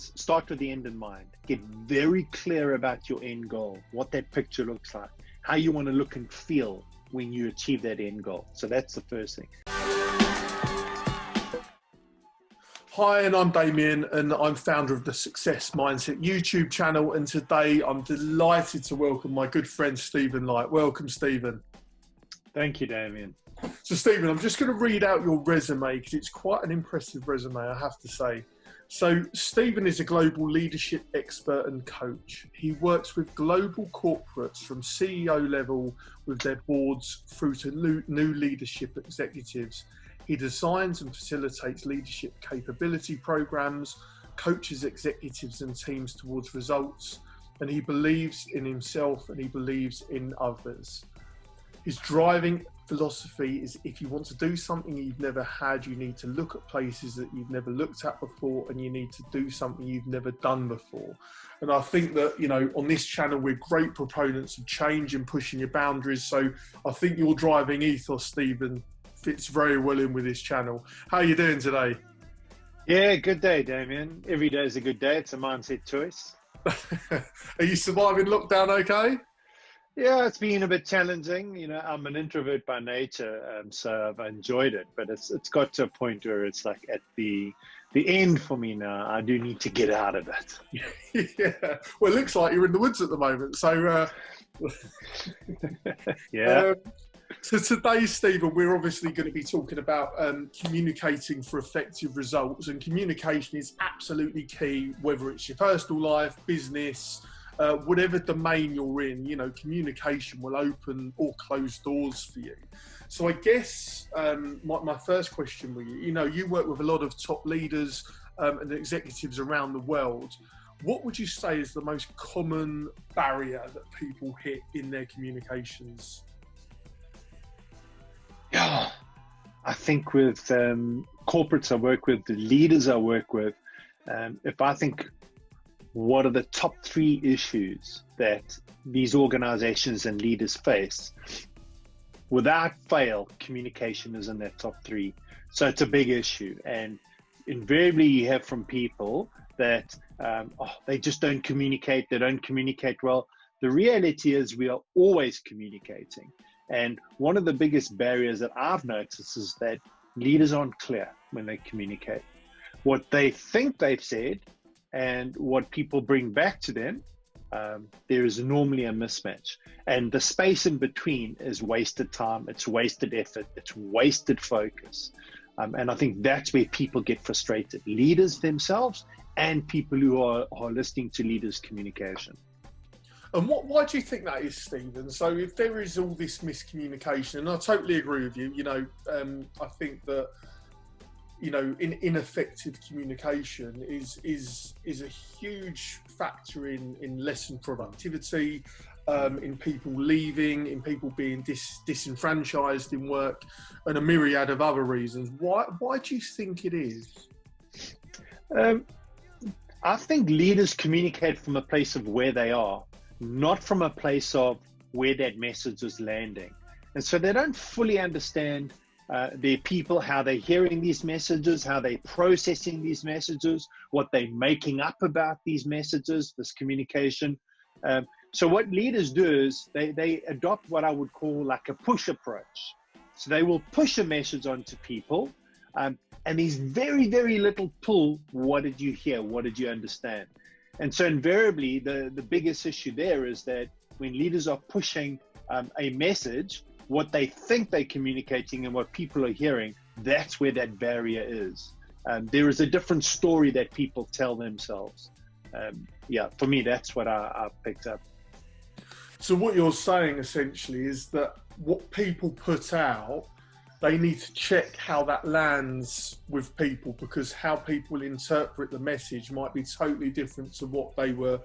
start with the end in mind. Get very clear about your end goal, what that picture looks like, how you want to look and feel when you achieve that end goal. So that's the first thing. Hi, and I'm Damien, and I'm founder of the Success Mindset YouTube channel. And today I'm delighted to welcome my good friend, Stephen Light. Welcome, Stephen. Thank you, Damien. So, Stephen, I'm just going to read out your resume because it's quite an impressive resume, I have to say. So, Stephen is a global leadership expert and coach. He works with global corporates from CEO level with their boards through to new leadership executives. He designs and facilitates leadership capability programs, coaches executives and teams towards results, and he believes in himself and he believes in others. His driving philosophy is, if you want to do something you've never had, you need to look at places that you've never looked at before, and you need to do something you've never done before. And I think that, you know, on this channel, we're great proponents of change and pushing your boundaries. So I think your driving ethos, Stephen, fits very well in with this channel. How are you doing today? Yeah, good day, Damien. Every day is a good day. It's a mindset choice. Are you surviving lockdown okay? Yeah, it's been a bit challenging. You know, I'm an introvert by nature, so I've enjoyed it. But it's got to a point where it's like at the end for me now. I do need to get out of it. Yeah. Well, it looks like you're in the woods at the moment. So, yeah. So today, Stephen, we're obviously going to be talking about communicating for effective results, and communication is absolutely key, whether it's your personal life, business, whatever domain you're in. You know, communication will open or close doors for you. So I guess my first question with you, you know, you work with a lot of top leaders and executives around the world. What would you say is the most common barrier that people hit in their communications? Yeah, I think with corporates I work with, the leaders I work with, if I think what are the top 3 issues that these organizations and leaders face, without fail, communication is in that top 3. So it's a big issue. And invariably you have from people that they just don't communicate, they don't communicate well. The reality is we are always communicating. And one of the biggest barriers that I've noticed is that leaders aren't clear when they communicate. What they think they've said and what people bring back to them, there is normally a mismatch. And the space in between is wasted time, it's wasted effort, it's wasted focus. And I think that's where people get frustrated, leaders themselves and people who are listening to leaders' communication. And why do you think that is, Stephen? So if there is all this miscommunication, and I totally agree with you, you know, I think that, you know, ineffective communication is a huge factor in lessened productivity, in people leaving, in people being disenfranchised in work, and a myriad of other reasons. Why do you think it is? I think leaders communicate from a place of where they are, not from a place of where that message is landing. And so they don't fully understand their people, how they're hearing these messages, how they're processing these messages, what they're making up about these messages, this communication. So what leaders do is they adopt what I would call like a push approach. So they will push a message onto people, and there's very, very little pull. What did you hear? What did you understand? And so invariably, the biggest issue there is that when leaders are pushing a message, what they think they're communicating and what people are hearing, that's where that barrier is. There is a different story that people tell themselves. Yeah, for me, that's what I picked up. So what you're saying essentially is that what people put out, they need to check how that lands with people, because how people interpret the message might be totally different to what they were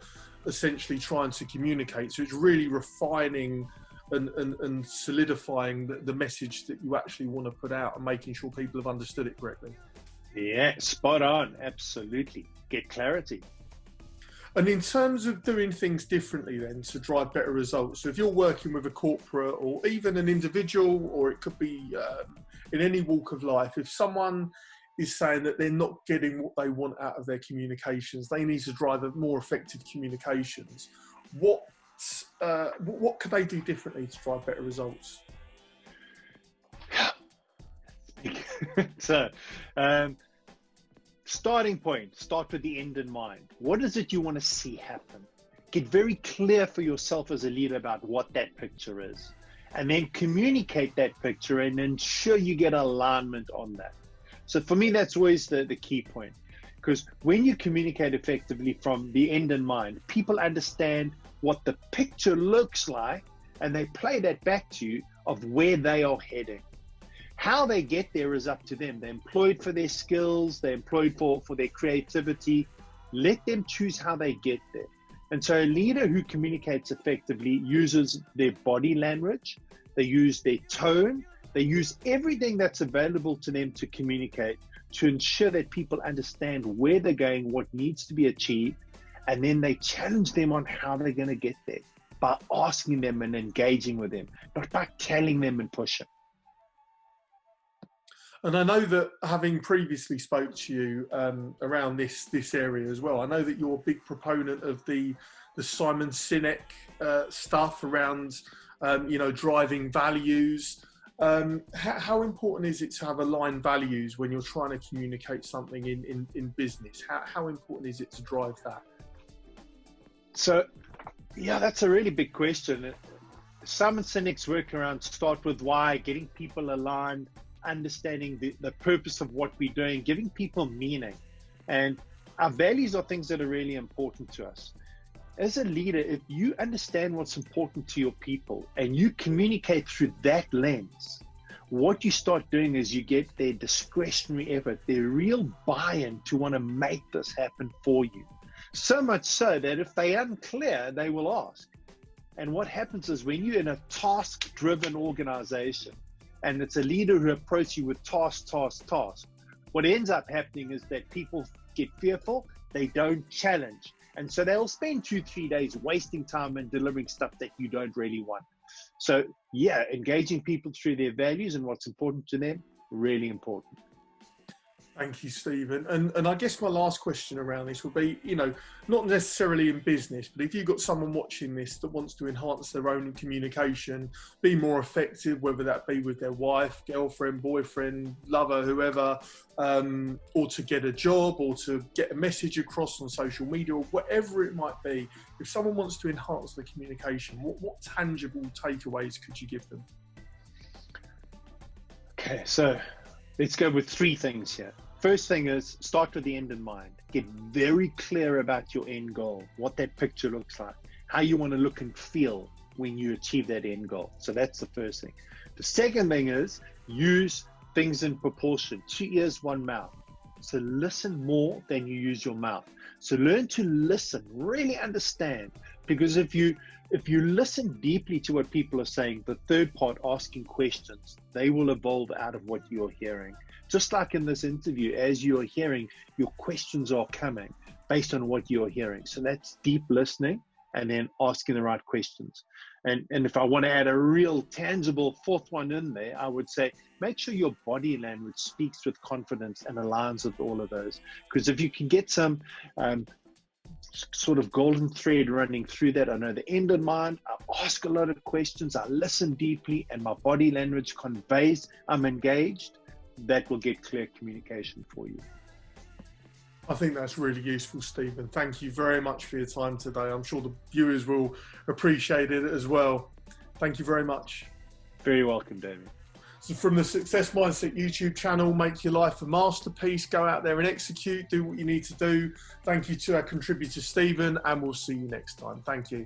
essentially trying to communicate. So it's really refining and solidifying the message that you actually want to put out and making sure people have understood it correctly. Yeah, spot on. Absolutely. Get clarity. And in terms of doing things differently then to drive better results, so if you're working with a corporate or even an individual, or it could be in any walk of life, if someone is saying that they're not getting what they want out of their communications. They need to drive a more effective communications. What could they do differently to drive better results? So, starting point, start with the end in mind. What is it you want to see happen? Get very clear for yourself as a leader about what that picture is, and then communicate that picture and ensure you get alignment on that. So for me, that's always the key point, because when you communicate effectively from the end in mind, people understand what the picture looks like, and they play that back to you of where they are heading. How they get there is up to them. They're employed for their skills, they're employed for their creativity. Let them choose how they get there. And so a leader who communicates effectively uses their body language, they use their tone, they use everything that's available to them to communicate to ensure that people understand where they're going, what needs to be achieved, and then they challenge them on how they're going to get there by asking them and engaging with them, not by telling them and pushing. And I know that, having previously spoke to you around this area as well, I know that you're a big proponent of the Simon Sinek stuff around driving values. How important is it to have aligned values when you're trying to communicate something in business? How important is it to drive that? So, yeah, that's a really big question. Simon Sinek's work around start with why, getting people aligned, understanding the purpose of what we're doing, giving people meaning. And our values are things that are really important to us. As a leader, if you understand what's important to your people and you communicate through that lens, what you start doing is you get their discretionary effort, their real buy-in to want to make this happen for you. So much so that if they're unclear, they will ask. And what happens is when you're in a task-driven organization, and it's a leader who approaches you with task, what ends up happening is that people get fearful, they don't challenge. And so they'll spend 2-3 days wasting time and delivering stuff that you don't really want. So yeah, engaging people through their values and what's important to them, really important. Thank you, Stephen. And I guess my last question around this would be, not necessarily in business, but if you've got someone watching this that wants to enhance their own communication, be more effective, whether that be with their wife, girlfriend, boyfriend, lover, whoever, or to get a job or to get a message across on social media or whatever it might be, if someone wants to enhance their communication, what tangible takeaways could you give them? Okay, so let's go with 3 things here. First thing is start with the end in mind. Get very clear about your end goal, what that picture looks like, how you want to look and feel when you achieve that end goal. So that's the first thing. The second thing is use things in proportion. 2 ears, 1 mouth. So listen more than you use your mouth. So learn to listen, really understand, because if you listen deeply to what people are saying, the third part, asking questions, they will evolve out of what you're hearing. Just like in this interview, as you're hearing, your questions are coming based on what you're hearing. So that's deep listening and then asking the right questions. And if I want to add a real tangible 4th one in there, I would say, make sure your body language speaks with confidence and aligns with all of those. Because if you can get some sort of golden thread running through that, I know the end in mind, I ask a lot of questions, I listen deeply, and my body language conveys I'm engaged, that will get clear communication for you. I think that's really useful, Stephen. Thank you very much for your time today. I'm sure the viewers will appreciate it as well. Thank you very much. Very welcome, David. So from the Success Mindset YouTube channel, make your life a masterpiece. Go out there and execute. Do what you need to do. Thank you to our contributor, Stephen, and we'll see you next time. Thank you.